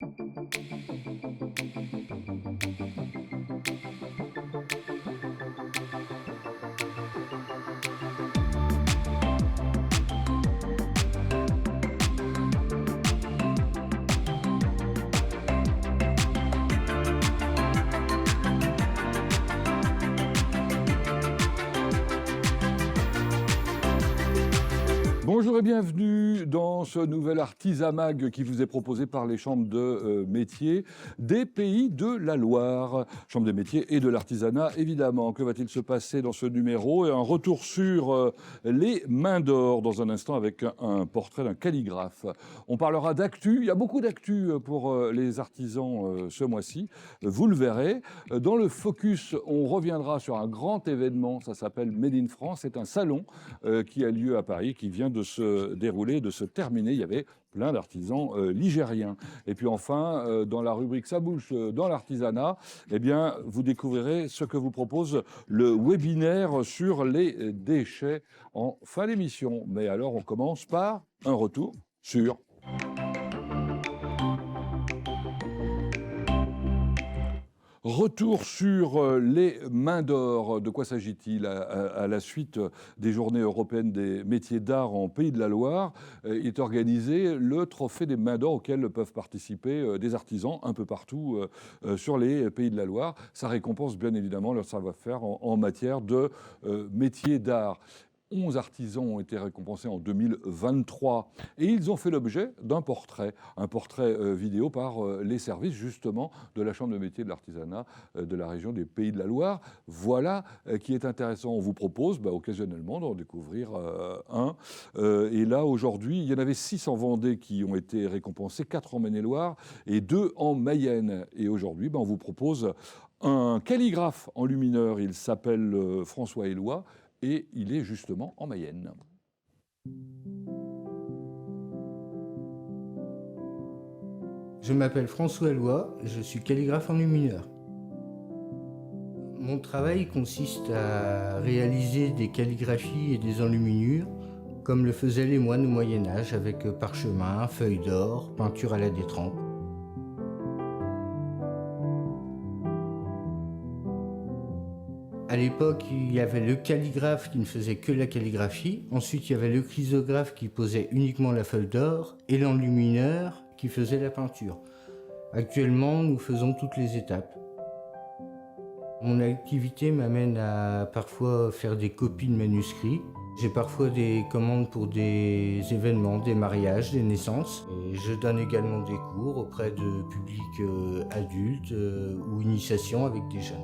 Bonjour et bienvenue dans ce nouvel Artisamag qui vous est proposé par les chambres de métiers des Pays de la Loire. Chambre des métiers et de l'artisanat, évidemment. Que va-t-il se passer dans ce numéro? Et un retour sur les mains d'or dans un instant avec un portrait d'un calligraphe. On parlera d'actu. Il y a beaucoup d'actu pour les artisans ce mois-ci. Vous le verrez. Dans le focus, on reviendra sur un grand événement. Ça s'appelle Made in France. C'est un salon qui a lieu à Paris, qui vient de se dérouler, de se terminer. Il y avait plein d'artisans ligériens. Et puis enfin, dans la rubrique Ça bouge dans l'artisanat, eh bien, vous découvrirez ce que vous propose le webinaire sur les déchets en fin d'émission. Mais alors, on commence par un retour sur... Retour sur les mains d'or. De quoi s'agit-il à la suite des Journées européennes des métiers d'art en Pays de la Loire? Il est organisé le trophée des mains d'or auquel peuvent participer des artisans un peu partout sur les Pays de la Loire. Ça récompense bien évidemment leur savoir-faire en matière de métiers d'art. 11 artisans ont été récompensés en 2023 et ils ont fait l'objet d'un portrait, un portrait vidéo par les services justement de la Chambre de métiers de l'artisanat de la région des Pays de la Loire. Voilà qui est intéressant. On vous propose occasionnellement d'en découvrir un. Et là, aujourd'hui, il y en avait 6 en Vendée qui ont été récompensés, 4 en Maine-et-Loire et 2 en Mayenne. Et aujourd'hui, on vous propose un calligraphe en lumineur. Il s'appelle François Éloi. Et il est justement en Mayenne. Je m'appelle François Éloi, je suis calligraphe enlumineur. Mon travail consiste à réaliser des calligraphies et des enluminures, comme le faisaient les moines au Moyen-Âge, avec parchemin, feuilles d'or, peinture à la détrempe. À l'époque, il y avait le calligraphe qui ne faisait que la calligraphie. Ensuite, il y avait le chrysographe qui posait uniquement la feuille d'or et l'enlumineur qui faisait la peinture. Actuellement, nous faisons toutes les étapes. Mon activité m'amène à parfois faire des copies de manuscrits. J'ai parfois des commandes pour des événements, des mariages, des naissances. Et je donne également des cours auprès de publics adultes ou initiation avec des jeunes.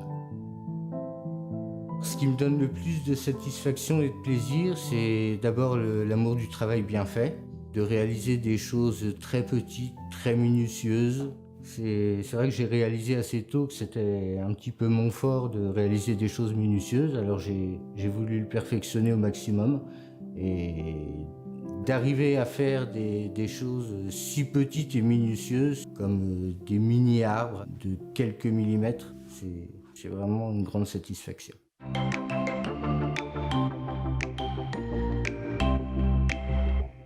Ce qui me donne le plus de satisfaction et de plaisir, c'est d'abord l'amour du travail bien fait, de réaliser des choses très petites, très minutieuses. C'est vrai que j'ai réalisé assez tôt que c'était un petit peu mon fort de réaliser des choses minutieuses, alors j'ai voulu le perfectionner au maximum. Et d'arriver à faire des choses si petites et minutieuses, comme des mini-arbres de quelques millimètres, c'est vraiment une grande satisfaction.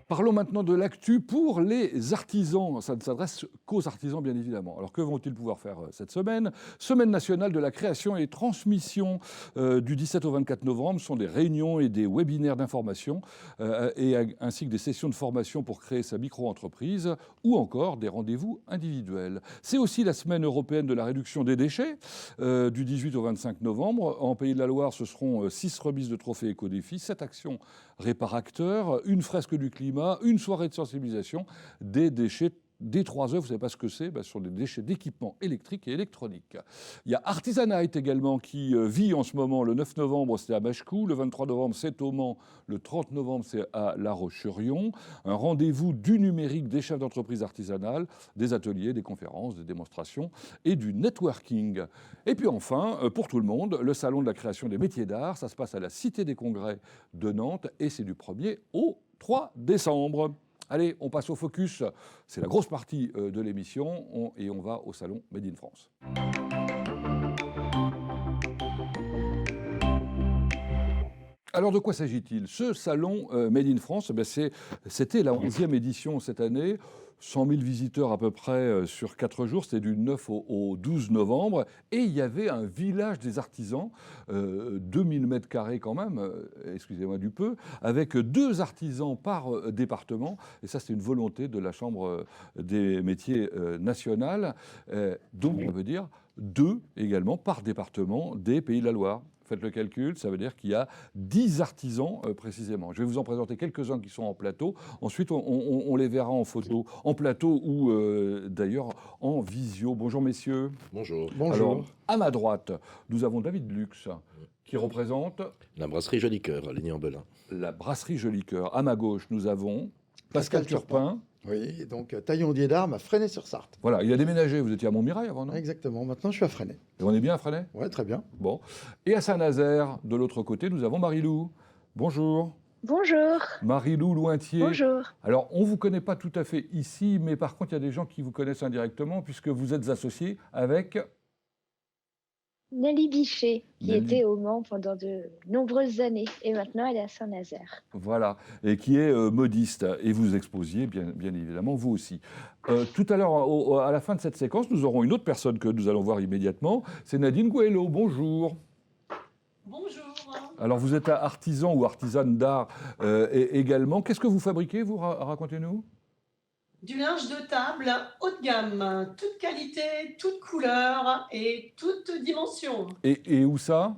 Parlons maintenant de l'actu pour les artisans. Ça ne s'adresse qu'aux artisans, bien évidemment. Alors, que vont-ils pouvoir faire cette semaine? Semaine nationale de la création et transmission du 17 au 24 novembre. Ce sont des réunions et des webinaires d'information ainsi que des sessions de formation pour créer sa micro-entreprise ou encore des rendez-vous individuels. C'est aussi la semaine européenne de la réduction des déchets du 18 au 25 novembre. En Pays de la Loire, ce seront 6 remises de trophées éco-défis, 7 actions réparacteurs, une fresque du climat, une soirée de sensibilisation des déchets. Des 3 œuvres, vous ne savez pas ce que c'est, ce sont des déchets d'équipements électriques et électroniques. Il y a Artisanite également qui vit en ce moment. Le 9 novembre, c'est à Machecou. Le 23 novembre, c'est au Mans. Le 30 novembre, c'est à La Roche-sur-Yon. Un rendez-vous du numérique des chefs d'entreprise artisanales, des ateliers, des conférences, des démonstrations et du networking. Et puis enfin, pour tout le monde, le salon de la création des métiers d'art. Ça se passe à la Cité des Congrès de Nantes et c'est du 1er au 3 décembre. Allez, on passe au focus. C'est la grosse partie de l'émission et on va au salon Made in France. Alors de quoi s'agit-il? Ce salon Made in France, c'était la 11e édition cette année. 100 000 visiteurs à peu près sur 4 jours, c'était du 9 au 12 novembre. Et il y avait un village des artisans, 2000 mètres carrés quand même, excusez-moi du peu, avec 2 artisans par département. Et ça, c'est une volonté de la Chambre des métiers nationale. Donc, ça veut dire 2 également par département des Pays de la Loire. Faites le calcul, ça veut dire qu'il y a 10 artisans précisément. Je vais vous en présenter quelques-uns qui sont en plateau. Ensuite, on les verra en photo, en plateau ou d'ailleurs en visio. Bonjour messieurs. Bonjour. Alors, à ma droite, nous avons David Lux qui représente La brasserie Joli Cœur à Ligny-en-Belin. la brasserie Joli Cœur. À ma gauche, nous avons Pascal Turpin. Oui, donc Taillon-Dier d'Armes à Fresnay-sur-Sarthe. Voilà, il a déménagé. Vous étiez à Montmirail avant, non? Exactement, maintenant je suis à Fresnay. Et on est bien à Fresnay? Ouais, très bien. Bon. Et à Saint-Nazaire, de l'autre côté, nous avons Marie-Lou. Bonjour. Bonjour. Marie-Lou Lointier. Bonjour. Alors, on ne vous connaît pas tout à fait ici, mais par contre, il y a des gens qui vous connaissent indirectement, puisque vous êtes associé avec... Nelly Bichet, qui Nelly. était au Mans pendant de nombreuses années, et maintenant elle est à Saint-Nazaire. Voilà, et qui est modiste. Et vous exposiez, bien évidemment, vous aussi. Tout à l'heure, à la fin de cette séquence, nous aurons une autre personne que nous allons voir immédiatement. C'est Nadine Gouello. Bonjour. Bonjour. Alors, vous êtes artisan ou artisane d'art également. Qu'est-ce que vous fabriquez, vous? Racontez-nous. Du linge de table haut de gamme, toute qualité, toute couleur et toute dimension. Et où ça?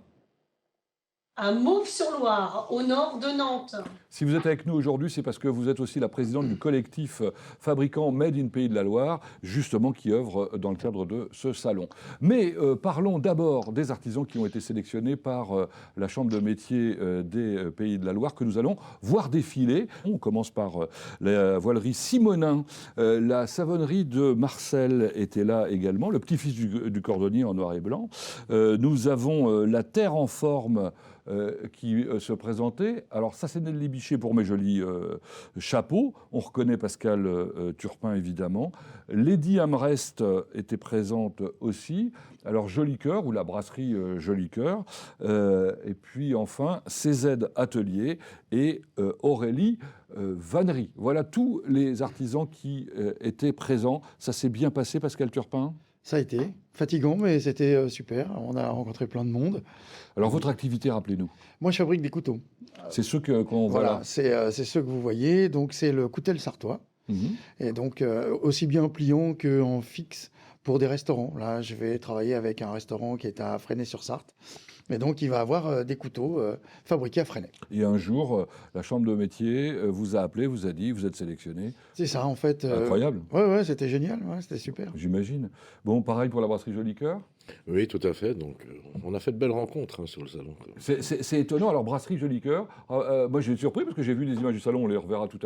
À Mauves-sur-Loire, au nord de Nantes. Si vous êtes avec nous aujourd'hui, c'est parce que vous êtes aussi la présidente du collectif fabricant Made in Pays de la Loire, justement qui œuvre dans le cadre de ce salon. Mais parlons d'abord des artisans qui ont été sélectionnés par la Chambre de métiers des Pays de la Loire, que nous allons voir défiler. On commence par la voilerie Simonin, la savonnerie de Marcel était là également, le petit-fils du cordonnier en noir et blanc. Nous avons la Terre en forme, qui se présentait. Alors ça, c'est Nelly Bichet pour mes jolis chapeaux. On reconnaît Pascal Turpin, évidemment. Lady Amrest était présente aussi. Alors Joli Cœur, ou la brasserie Joli Cœur. Et puis enfin, CZ Atelier et Aurélie Vannery. Voilà tous les artisans qui étaient présents. Ça s'est bien passé, Pascal Turpin? Ça a été fatigant, mais c'était super. On a rencontré plein de monde. Alors votre activité, rappelez-nous. Moi, je fabrique des couteaux. C'est ceux qu'on voit Voilà, là. c'est ceux que vous voyez. Donc, c'est le coutel sartois. Mhm. Et donc, aussi bien en pliant qu'en fixe pour des restaurants. Là, je vais travailler avec un restaurant qui est à Fresnay-sur-Sarthe. Et donc, il va avoir des couteaux fabriqués à Fresnay. Et un jour, la Chambre de métier vous a appelé, vous a dit, vous êtes sélectionné. C'est ça, en fait. Incroyable, Ouais, c'était génial. Ouais, c'était super. j'imagine. Bon, pareil pour la brasserie Joli Cœur. Oui, tout à fait. Donc, on a fait de belles rencontres sur le salon. C'est étonnant. Alors, brasserie Joli Cœur, moi j'ai été surpris parce que j'ai vu les images du salon, on les verra tout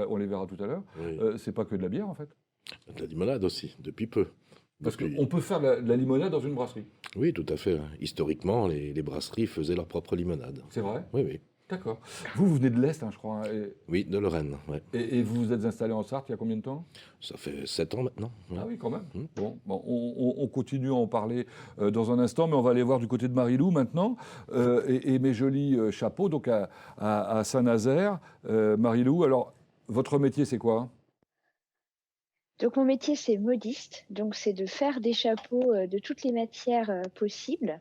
à l'heure. Oui. C'est pas que de la bière en fait. De la limonade aussi, depuis peu. Parce Depuis- qu'on peut faire de la limonade dans une brasserie. Oui, tout à fait. Historiquement, les brasseries faisaient leur propre limonade. C'est vrai? Oui, oui. D'accord. Vous venez de l'Est, hein, je crois. Hein, Oui, de Lorraine. Ouais. et vous vous êtes installé en Sarthe il y a combien de temps? Ça fait 7 ans maintenant. Ouais. Ah oui, quand même. Mm. Bon, on continue à en parler dans un instant, mais on va aller voir du côté de Marie-Lou maintenant. Et mes jolis chapeaux, donc à Saint-Nazaire. Marie-Lou, alors, votre métier, c'est quoi? Donc mon métier c'est modiste, donc c'est de faire des chapeaux de toutes les matières possibles.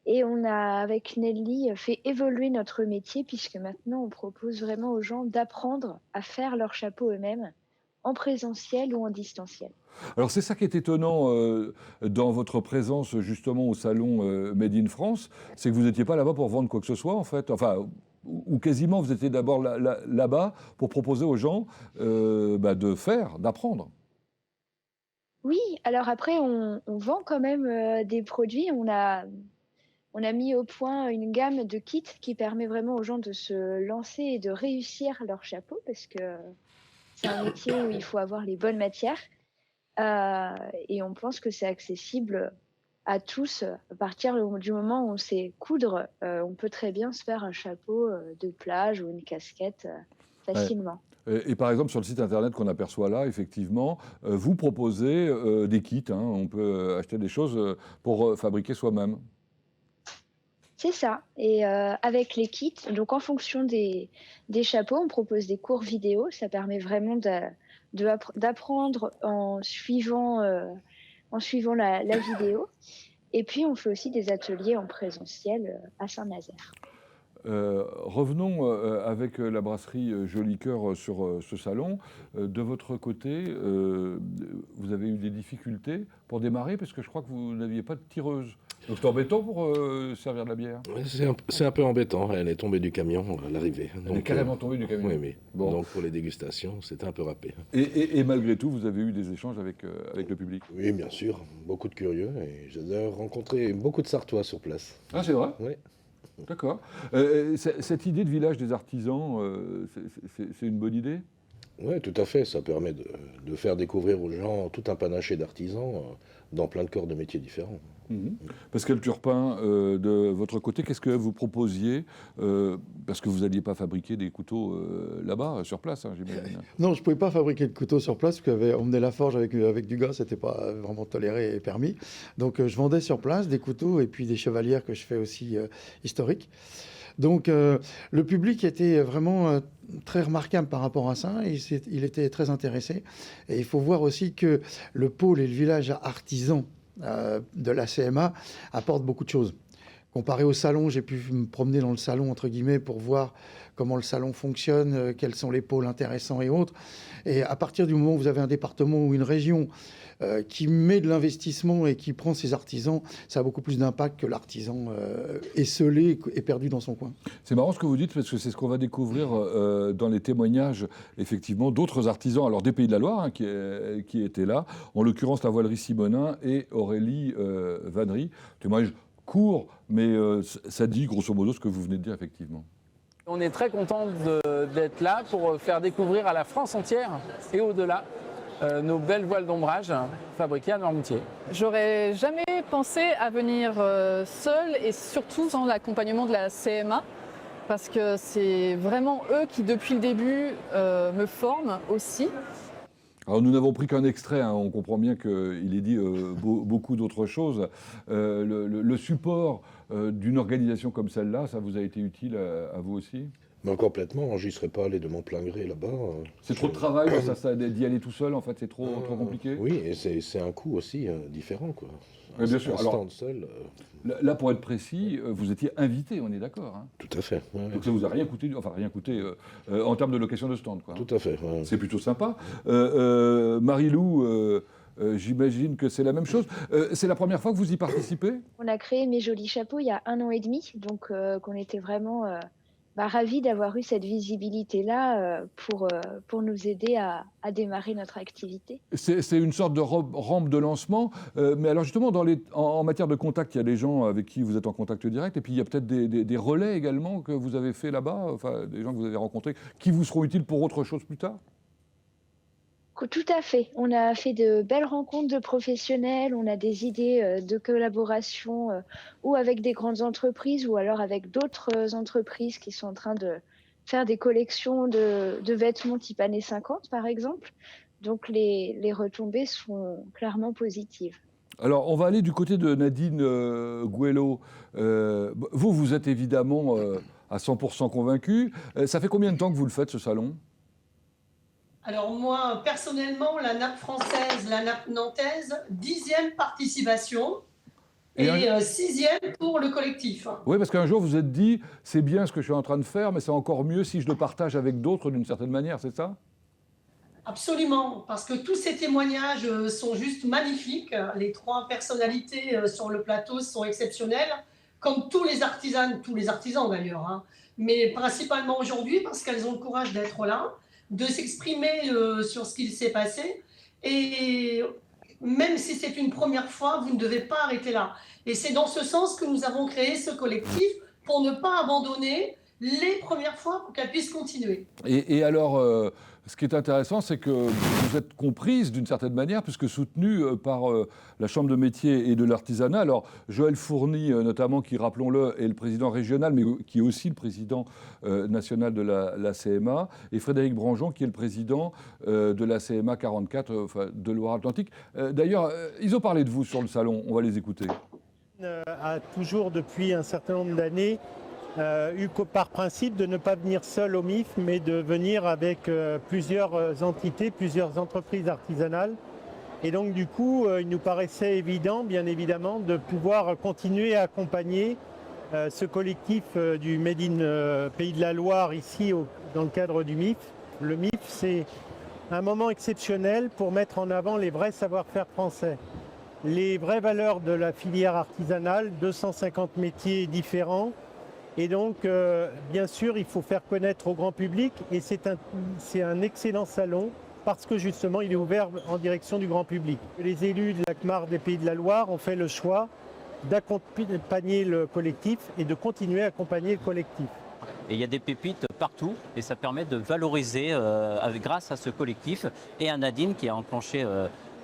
Et on a avec Nelly fait évoluer notre métier puisque maintenant on propose vraiment aux gens d'apprendre à faire leurs chapeaux eux-mêmes en présentiel ou en distanciel. Alors, c'est ça qui est étonnant dans votre présence, justement, au salon Made in France, c'est que vous n'étiez pas là-bas pour vendre quoi que ce soit, en fait. Enfin, ou quasiment, vous étiez d'abord là-bas pour proposer aux gens de faire, d'apprendre. Oui, alors après on vend quand même des produits. On a mis au point une gamme de kits qui permet vraiment aux gens de se lancer et de réussir leur chapeau parce que c'est un métier où il faut avoir les bonnes matières. Et on pense que c'est accessible à tous. À partir du moment où on sait coudre, on peut très bien se faire un chapeau de plage ou une casquette facilement. Et par exemple, sur le site internet qu'on aperçoit là, effectivement, vous proposez des kits. Hein, on peut acheter des choses pour fabriquer soi-même. C'est ça. Et avec les kits, donc en fonction des chapeaux, on propose des cours vidéo. Ça permet vraiment d'apprendre en suivant la vidéo. Et puis, on fait aussi des ateliers en présentiel à Saint-Nazaire. Revenons avec la brasserie Joli Cœur sur ce salon. De votre côté, vous avez eu des difficultés pour démarrer parce que je crois que vous n'aviez pas de tireuse. Donc c'est embêtant pour servir de la bière. Ouais, c'est un peu embêtant, elle est tombée du camion à l'arrivée. Elle est carrément tombée du camion. Oui, oui. Bon. Donc pour les dégustations, c'était un peu râpé. Et malgré tout, vous avez eu des échanges avec le public. Oui, bien sûr, beaucoup de curieux et j'ai rencontré beaucoup de Sartois sur place. Ah, c'est vrai? Oui. D'accord. Cette idée de village des artisans, c'est une bonne idée? Oui, tout à fait. Ça permet de faire découvrir aux gens tout un panaché d'artisans dans plein de corps de métiers différents. Pascal Turpin, de votre côté, qu'est-ce que vous proposiez parce que vous n'alliez pas fabriquer des couteaux là-bas, sur place, hein, j'imagine. Non, je ne pouvais pas fabriquer de couteau sur place, parce qu'on menait la forge avec du gaz, ce n'était pas vraiment toléré et permis. Donc je vendais sur place des couteaux et puis des chevalières que je fais aussi historiques. Donc le public était vraiment très remarquable par rapport à ça, et il était très intéressé. Et il faut voir aussi que le pôle et le village artisan de la CMA apportent beaucoup de choses. Comparé au salon, j'ai pu me promener dans le salon, entre guillemets, pour voir comment le salon fonctionne, quels sont les pôles intéressants et autres. Et à partir du moment où vous avez un département ou une région qui met de l'investissement et qui prend ses artisans, ça a beaucoup plus d'impact que l'artisan esseulé et perdu dans son coin. C'est marrant ce que vous dites, parce que c'est ce qu'on va découvrir dans les témoignages, effectivement, d'autres artisans, alors des Pays de la Loire, hein, qui étaient là, en l'occurrence la voilerie Simonin et Aurélie Vannery. Témoignage court, mais ça dit grosso modo ce que vous venez de dire, effectivement. On est très content d'être là pour faire découvrir à la France entière et au-delà nos belles voiles d'ombrage fabriquées à Noirmoutier. J'aurais jamais pensé à venir seule et surtout sans l'accompagnement de la CMA parce que c'est vraiment eux qui depuis le début me forment aussi. Alors nous n'avons pris qu'un extrait, hein, on comprend bien qu'il est dit beaucoup d'autres choses. Le support d'une organisation comme celle-là, ça vous a été utile à vous aussi ? Mais complètement, j'y serais pas allé de mon plein gré là-bas. C'est trop de travail d'y aller tout seul, en fait, c'est trop compliqué. Oui, et c'est un coût aussi différent, quoi. Oui, bien sûr. Alors, seul, là, pour être précis, vous étiez invité, on est d'accord, hein. Tout à fait. Ouais. Donc ça vous a rien coûté, enfin rien coûté en termes de location de stand, quoi. Tout à fait. Ouais. C'est plutôt sympa. Marie-Lou, j'imagine que c'est la même chose. C'est la première fois que vous y participez ? On a créé Mes Jolis Chapeaux il y a 1 an et demi, donc qu'on était vraiment ravis d'avoir eu cette visibilité-là pour nous aider à démarrer notre activité. C'est une sorte de rampe de lancement, mais alors justement, en matière de contact, il y a des gens avec qui vous êtes en contact direct, et puis il y a peut-être des relais également que vous avez fait là-bas, enfin des gens que vous avez rencontrés, qui vous seront utiles pour autre chose plus tard ? Tout à fait. On a fait de belles rencontres de professionnels, on a des idées de collaboration ou avec des grandes entreprises ou alors avec d'autres entreprises qui sont en train de faire des collections de vêtements type années 50 par exemple. Donc les retombées sont clairement positives. Alors on va aller du côté de Nadine Gouello. Vous êtes évidemment à 100% convaincue. Ça fait combien de temps que vous le faites, ce salon ? Alors moi, personnellement, la nappe française, la nappe nantaise, 10e participation et 6e pour le collectif. Oui, parce qu'un jour vous êtes dit, c'est bien ce que je suis en train de faire, mais c'est encore mieux si je le partage avec d'autres d'une certaine manière, c'est ça ? Absolument, parce que tous ces témoignages sont juste magnifiques. Les 3 personnalités sur le plateau sont exceptionnelles, comme tous les artisans d'ailleurs, hein. Mais principalement aujourd'hui parce qu'elles ont le courage d'être là, de s'exprimer sur ce qu'il s'est passé. Et même si c'est une première fois, vous ne devez pas arrêter là. Et c'est dans ce sens que nous avons créé ce collectif, pour ne pas abandonner les premières fois, pour qu'elles puissent continuer. Et alors, ce qui est intéressant, c'est que vous êtes comprise d'une certaine manière, puisque soutenue par la Chambre de métier et de l'artisanat. Alors, Joël Fourny, notamment, qui, rappelons-le, est le président régional, mais qui est aussi le président national de la CMA, et Frédéric Branjon, qui est le président de la CMA 44, de Loire-Atlantique. D'ailleurs, ils ont parlé de vous sur le salon, on va les écouter. A toujours, depuis un certain nombre d'années, eu par principe de ne pas venir seul au MIF, mais de venir avec plusieurs entités, plusieurs entreprises artisanales. Et donc du coup, il nous paraissait évident, bien évidemment, de pouvoir continuer à accompagner ce collectif du Made in Pays de la Loire ici dans le cadre du MIF. Le MIF, c'est un moment exceptionnel pour mettre en avant les vrais savoir-faire français. Les vraies valeurs de la filière artisanale, 250 métiers différents. Et donc, bien sûr, il faut faire connaître au grand public. Et c'est un excellent salon parce que justement, il est ouvert en direction du grand public. Les élus de la CMAR des Pays de la Loire ont fait le choix d'accompagner le collectif et de continuer à accompagner le collectif. Et il y a des pépites partout et ça permet de valoriser grâce à ce collectif et à Nadine qui a enclenché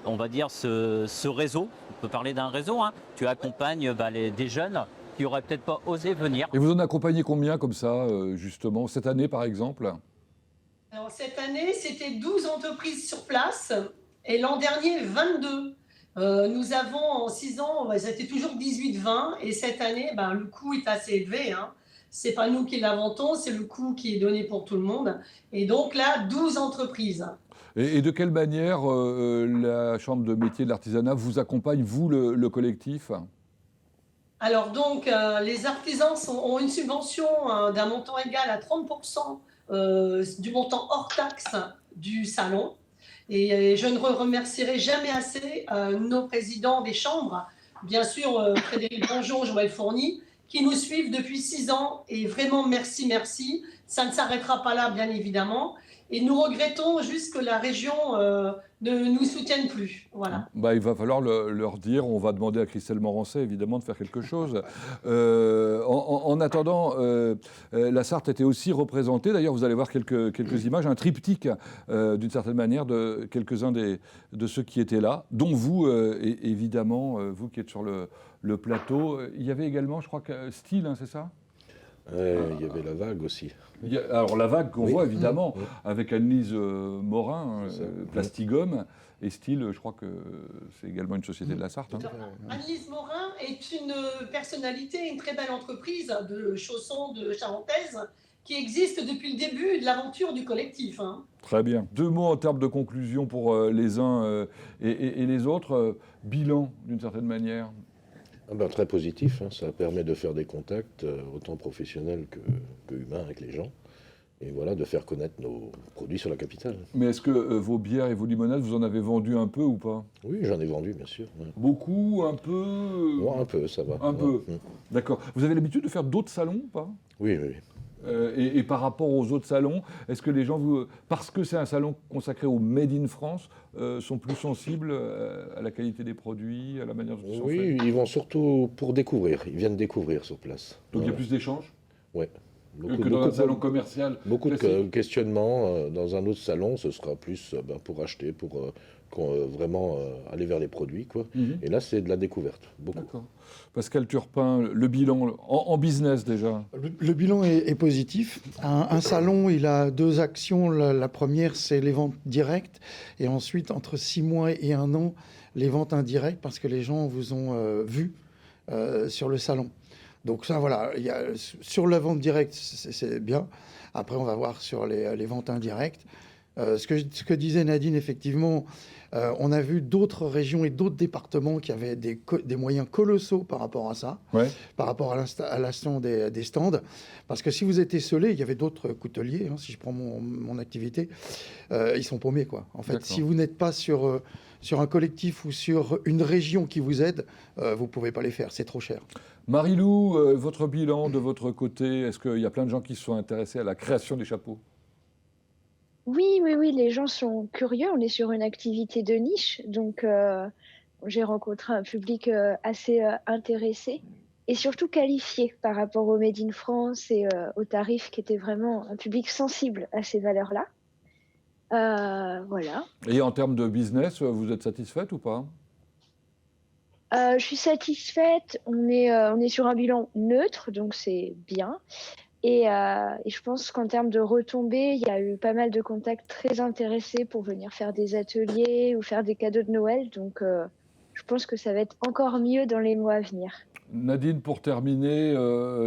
on va dire ce réseau. On peut parler d'un réseau, hein. Tu accompagnes des jeunes qui n'auraient peut-être pas osé venir. Et vous en accompagnez combien comme ça, justement, cette année par exemple? Alors, cette année, c'était 12 entreprises sur place et l'an dernier, 22. Nous avons en 6 ans, c'était toujours 18-20 et cette année, le coût est assez élevé. Hein. Ce n'est pas nous qui l'inventons, c'est le coût qui est donné pour tout le monde. Et donc là, 12 entreprises. Et de quelle manière la Chambre de métier de l'artisanat vous accompagne, vous, le collectif? Alors donc, les artisans ont une subvention d'un montant égal à 30% du montant hors taxe du salon. Et je ne remercierai jamais assez nos présidents des chambres, bien sûr Frédéric Bonjon, Joël Fourny, qui nous suivent depuis 6 ans. Et vraiment, merci, merci. Ça ne s'arrêtera pas là, bien évidemment. Et nous regrettons juste que la région ne nous soutienne plus. Voilà. Il va falloir leur dire, on va demander à Christelle Morancet, évidemment, de faire quelque chose. En attendant, la Sarthe était aussi représentée. D'ailleurs, vous allez voir quelques images, un triptyque, d'une certaine manière, de quelques-uns de ceux qui étaient là, dont vous, évidemment, vous qui êtes sur le plateau. Il y avait également, je crois, Style, hein, c'est ça ? Il y avait La Vague aussi. Alors La Vague qu'on voit évidemment avec Annelise Morin, Plastigum, et Style, je crois que c'est également une société de la Sarthe. Hein. Annelise Morin est une personnalité, une très belle entreprise de chaussons de charentaise qui existe depuis le début de l'aventure du collectif. Hein. Très bien. 2 mots en termes de conclusion pour les uns et les autres. Bilan d'une certaine manière. Très positif, hein. Ça permet de faire des contacts autant professionnels que humains avec les gens et voilà, de faire connaître nos produits sur la capitale. Mais est-ce que vos bières et vos limonades, vous en avez vendu un peu ou pas? Oui, j'en ai vendu, bien sûr. Ouais. Beaucoup, un peu? Ouais, un peu, ça va. Un peu. D'accord. Vous avez l'habitude de faire d'autres salons ou pas? Oui. Et par rapport aux autres salons, est-ce que les gens, parce que c'est un salon consacré au Made in France, sont plus sensibles à la qualité des produits, à la manière dont ils sont faits? Oui, ils vont surtout pour découvrir. Ils viennent découvrir sur place. Donc il y a plus d'échanges? Oui. Que dans un salon commercial? Beaucoup de questionnements. Dans un autre salon, ce sera plus pour acheter, pour vraiment aller vers les produits. Quoi. Et là, c'est de la découverte. Beaucoup. D'accord. Pascal Turpin, le bilan en business déjà? Le bilan est positif. Un salon, il a 2 actions. La première, c'est les ventes directes. Et ensuite, entre 6 mois et 1 an, les ventes indirectes, parce que les gens vous ont vu sur le salon. Donc ça, voilà, sur la vente directe, c'est bien. Après, on va voir sur les ventes indirectes. Ce que disait Nadine, effectivement, on a vu d'autres régions et d'autres départements qui avaient des moyens colossaux par rapport à ça, par rapport à l'installation des stands. Parce que si vous êtes esselé, il y avait d'autres couteliers, si je prends mon activité, ils sont paumés, quoi. En fait, si vous n'êtes pas sur un collectif ou sur une région qui vous aide, vous ne pouvez pas les faire, c'est trop cher. Marie-Lou, votre bilan de votre côté, est-ce qu'il y a plein de gens qui se sont intéressés à la création des chapeaux? Oui, les gens sont curieux. On est sur une activité de niche, donc j'ai rencontré un public assez intéressé et surtout qualifié par rapport au Made in France et aux tarifs qui étaient vraiment un public sensible à ces valeurs-là. Voilà. Et en termes de business, vous êtes satisfaite ou pas? Je suis satisfaite. On est sur un bilan neutre, donc c'est bien. Et je pense qu'en termes de retombées, il y a eu pas mal de contacts très intéressés pour venir faire des ateliers ou faire des cadeaux de Noël. Donc, je pense que ça va être encore mieux dans les mois à venir. Nadine, pour terminer,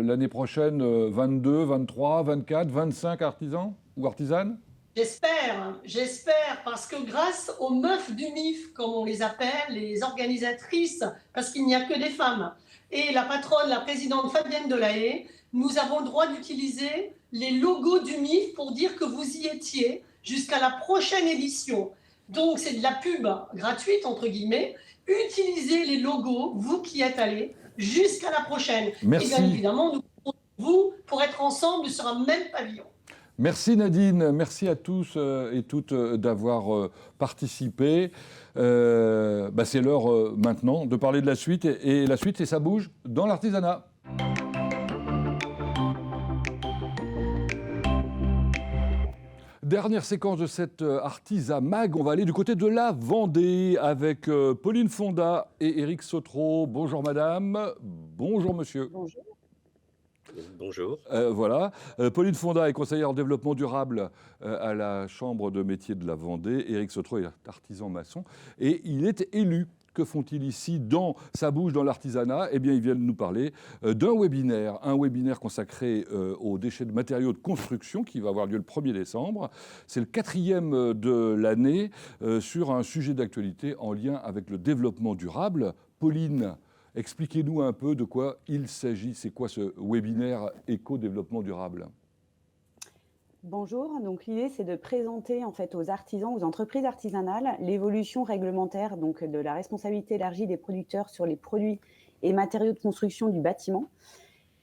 l'année prochaine, 22, 23, 24, 25 artisans ou artisanes? J'espère, parce que grâce aux meufs du MIF, comme on les appelle, les organisatrices, parce qu'il n'y a que des femmes, et la patronne, la présidente Fabienne Delahaye, nous avons le droit d'utiliser les logos du MIF pour dire que vous y étiez jusqu'à la prochaine édition. Donc c'est de la pub gratuite, entre guillemets. Utilisez les logos, vous qui êtes allés, jusqu'à la prochaine. Merci. Et bien évidemment, nous comptons sur vous pour être ensemble sur un même pavillon. Merci Nadine, merci à tous et toutes d'avoir participé. C'est l'heure maintenant de parler de la suite, et la suite, c'est Ça bouge dans l'artisanat. Dernière séquence de cette Artisa Mag, on va aller du côté de la Vendée avec Pauline Fonda et Éric Sautreau. Bonjour madame, bonjour monsieur. Bonjour. Bonjour. Voilà. Pauline Fonda est conseillère en développement durable à la Chambre de métiers de la Vendée. Éric Sautreau est artisan maçon et il est élu. Que font-ils ici dans Ça bouge dans l'artisanat? Eh bien, ils viennent nous parler d'un webinaire, un webinaire consacré aux déchets de matériaux de construction qui va avoir lieu le 1er décembre. C'est le 4e de l'année sur un sujet d'actualité en lien avec le développement durable. Pauline, expliquez-nous un peu de quoi il s'agit. C'est quoi ce webinaire éco-développement durable? Bonjour, donc l'idée c'est de présenter en fait aux artisans, aux entreprises artisanales l'évolution réglementaire donc de la responsabilité élargie des producteurs sur les produits et matériaux de construction du bâtiment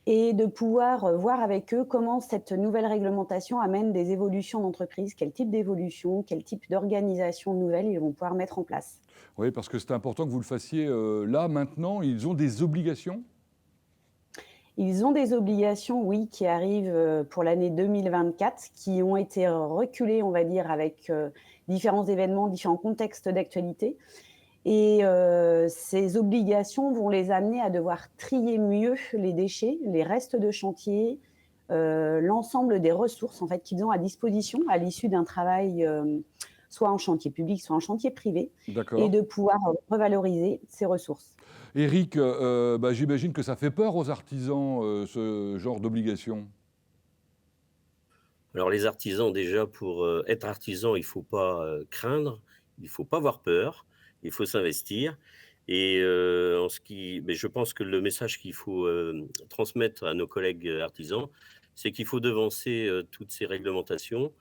et de pouvoir voir avec eux comment cette nouvelle réglementation amène des évolutions d'entreprise, quel type d'évolution, quel type d'organisation nouvelle ils vont pouvoir mettre en place. Oui, parce que c'est important que vous le fassiez là, maintenant. Ils ont des obligations? Ils ont des obligations, oui, qui arrivent pour l'année 2024, qui ont été reculées, on va dire, avec différents événements, différents contextes d'actualité. Et ces obligations vont les amener à devoir trier mieux les déchets, les restes de chantier, l'ensemble des ressources en fait, qu'ils ont à disposition à l'issue d'un travail soit en chantier public, soit en chantier privé, et de pouvoir revaloriser ces ressources. Éric, j'imagine que ça fait peur aux artisans, ce genre d'obligation. Alors les artisans, déjà, pour être artisan, il ne faut pas craindre, il ne faut pas avoir peur, il faut s'investir. Et mais je pense que le message qu'il faut transmettre à nos collègues artisans, c'est qu'il faut devancer toutes ces réglementations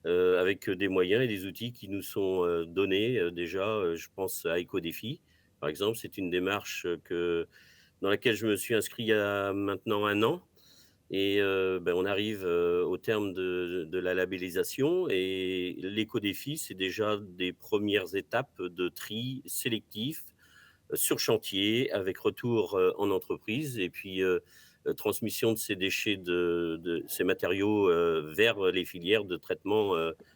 avec des moyens et des outils qui nous sont donnés. Déjà, je pense à Écodéfi. Par exemple, c'est une démarche dans laquelle je me suis inscrit il y a maintenant 1 an. Et on arrive au terme de la labellisation. Et l'éco-défi, c'est déjà des premières étapes de tri sélectif sur chantier, avec retour en entreprise. Et puis, transmission de ces déchets, de ces matériaux vers les filières de traitement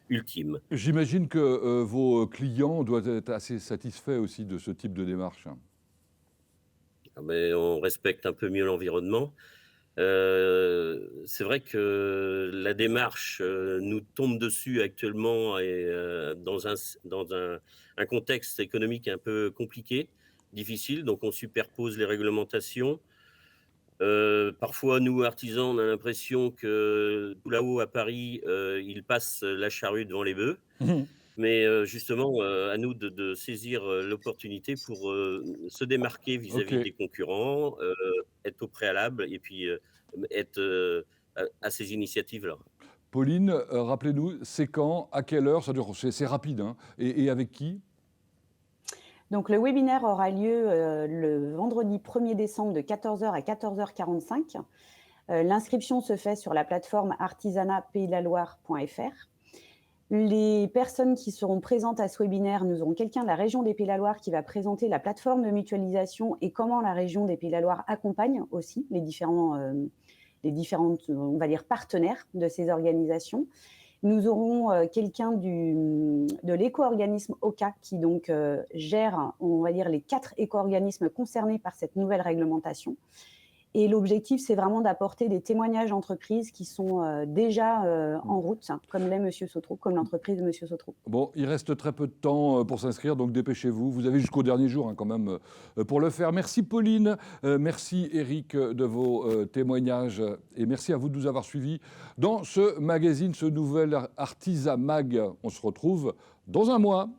ultime. J'imagine que vos clients doivent être assez satisfaits aussi de ce type de démarche. On respecte un peu mieux l'environnement. C'est vrai que la démarche nous tombe dessus actuellement et dans un contexte économique un peu compliqué, difficile, donc on superpose les réglementations. Parfois, nous, artisans, on a l'impression que tout là-haut à Paris, ils passent la charrue devant les bœufs. Mais justement, à nous de saisir l'opportunité pour se démarquer vis-à-vis des concurrents, être au préalable et puis être à ces initiatives-là. Pauline, rappelez-nous, c'est quand, à quelle heure? Ça dure, c'est rapide, hein, et avec qui? Donc, le webinaire aura lieu le vendredi 1er décembre de 14h à 14h45. L'inscription se fait sur la plateforme artisanatpaysdelaloire.fr. Les personnes qui seront présentes à ce webinaire, nous aurons quelqu'un de la région des Pays de la Loire qui va présenter la plateforme de mutualisation et comment la région des Pays de la Loire accompagne aussi les différentes, on va dire, partenaires de ces organisations. Nous aurons quelqu'un de l'éco-organisme OCA qui donc gère, on va dire, les 4 éco-organismes concernés par cette nouvelle réglementation. Et l'objectif, c'est vraiment d'apporter des témoignages d'entreprises qui sont déjà en route, comme l'est Monsieur Sautreau, comme l'entreprise de Monsieur Sautreau. Bon, il reste très peu de temps pour s'inscrire, donc dépêchez-vous. Vous avez jusqu'au dernier jour quand même pour le faire. Merci Pauline, merci Eric de vos témoignages et merci à vous de nous avoir suivis dans ce magazine, ce nouvel Artisamag. On se retrouve dans un mois.